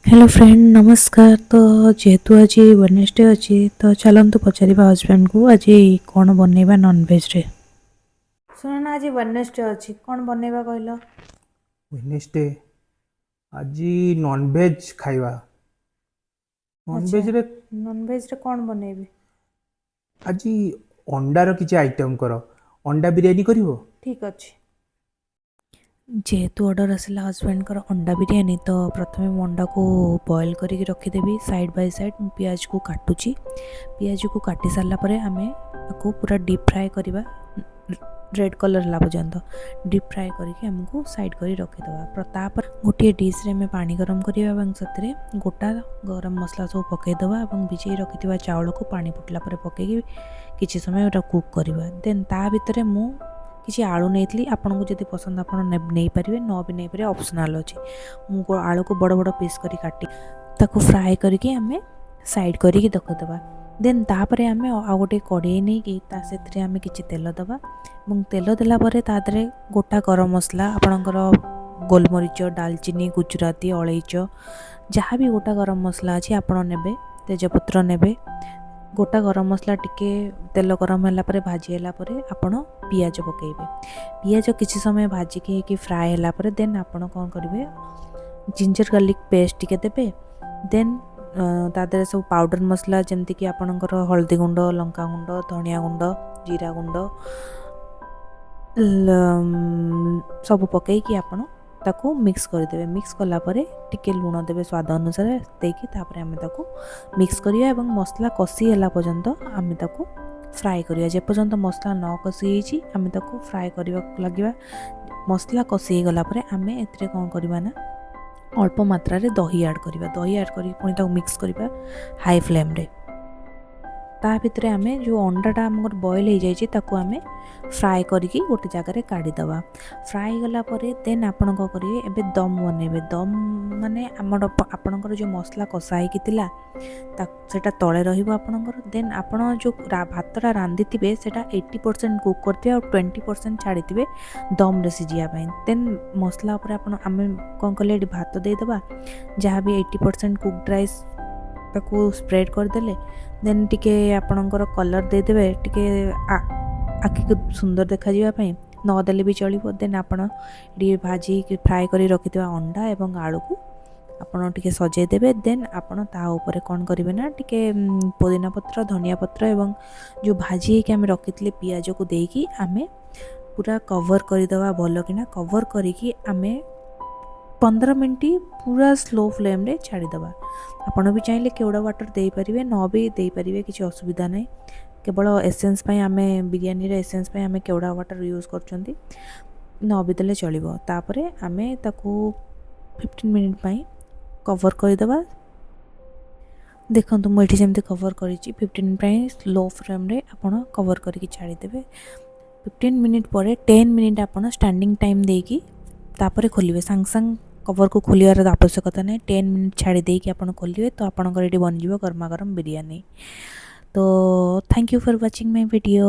Hello friend नमस्कार। तो जेहेतु आज वेडनेसडे अच्छी तो चलतु पचारिबा हस्बैंड को आज कौन बनइबा नॉनवेज रे। सुन ना आज वेडनेसडे अच्छी कौन बनइबा कहल। वेडनेसडे आज नॉनवेज खाइबा। अच्छा नॉनवेज रे नॉनवेज रे कौन बनइबी। आज अंडार किसी आइटम कर। अंडा बिरयानी करिवो। ठीक अच्छे। जेहेतु ऑर्डर आसला हस्बैंड कर अंडा बिरयानी तो प्रथमे अंडा को बॉयल करके रखीदेवी साइड बाय साइड। पियाज को काटुची पियाज को काटी सारा पर आम आपको पूरा डीप फ्राए करवा रेड कलर ला पर्यंत डीप फ्राए करके आमको साइड कर रखीदे। तापर गोटे डिश रे में पानी गरम करवा से गोटा गरम मसला सब पकईदे और भिजई रखी चाउल को पानी फुटला पकईकि किसी समय कुक करवा। देन ता भितर मु किसी आलू नहीं आपन को जब पसंद आप नहीं पारे न भी नहीं पारे ऑप्शनल अच्छे। मुझे आलू को बड़ बड़ पीस कर काटी ताको फ्राए करके आम साइड करके रखीदे। देन तापर आम आ गोटे कड़े नहीं कि आम कि तेल दबा तेल देलापर तादे गोटा गरम मसला आपणकर गोलमरीच डालचीनी गुजराती अलैच जहाँ भी गोटा गरम मसला अच्छी आपण ने तेजपत्र ने गोटा गरम मसला टिके तेल गरम है भाजी है आपण पियाज पकेबे। पियाज किसी समय भाजिकी कि फ्राए है देन आपण कौन करेंगे जिंजर गार्लिक पेस्ट टिके देबे। देन तादे सब पाउडर मसला जमती कि आपणकर हल्दी गुंड लंका गुंड धनिया गुंड जीरा गुंड सब पकईकि आपण ताको मिक्स करदेवे। मिक्स कलापर टिके लुण देवे स्वाद अनुसार देकी तापर आम ताको मिक्स करिया एवं मसला कषी है पर्यंत आम ताको फ्राए करिया। जे पर्यंत मसला न कषी आम ताको फ्राए करने लगे। मसला कषी गलापर आम ए कौन करवा ना अल्प मात्रा रे दही ऐड करवा। दही ऐड कर पुणी ताको मिक्स करवा हाई फ्लेम रे। ता भितर आम जो अंडाटा आम बॉयल हो जाए ताको आम फ्राए करके गोटे जगार काढ़ीदे। फ्राए गलापर देन आपण कौन करेंगे एबे दम बनइबे। दम माने आपणकर जो मसला कषा होता तले रपणकर देन आपण जो भातटा रांधि से 80% कुक करते और 20% छाड़ी दम रे सिझापी। देन मसला उपर आम कौन कले भात देदेबा जहाँ भी 80% कुकड राइस ताको स्प्रेड करदेले। देन टिके आपणकर कलर देदेबे टिके आखि को सुंदर देखा जावाई नदेले भी चलो। देन आप भाजी फ्राए कर रखि अंडा एवं आलू को आपड़ टे सजे देवे। देन आपण ता ऊपर कौन करेंगे ना टिके पुदीना पत्र धनिया पत्र एवं जो भाजी आम रखी पियाज को देकी आम पूरा कवर करदे भल कि कवर करके आम 15 मिनट पूरा स्लो फ्लेम रे छाड़ीदे। आपण भी चाहिए केवड़ा वाटर दे पारे न भी दे पारे किसी असुविधा नहीं। केवल एसेंस आम बिरयानी एसेंस आम केवड़ा वाटर यूज कर न भी देले चलो। तापर आम ताको 15 मिनट कवर करदे। देखो मुझे जमी कवर कर 15 मिनट स्लो फ्लेम रे आपण कवर करके छाड़ीदेवे। 15 मिनट पर 10 मिनट आप स्टैंडिंग टाइम देकी तापर खोलिए। सांग सांग कवर को खोलियार आवश्यकता नहीं। 10 मिनट छाड़ी देकी आप खोलिए तो आपंकर ये बन गरमा गरम बिरयानी। तो thank you for watching my video.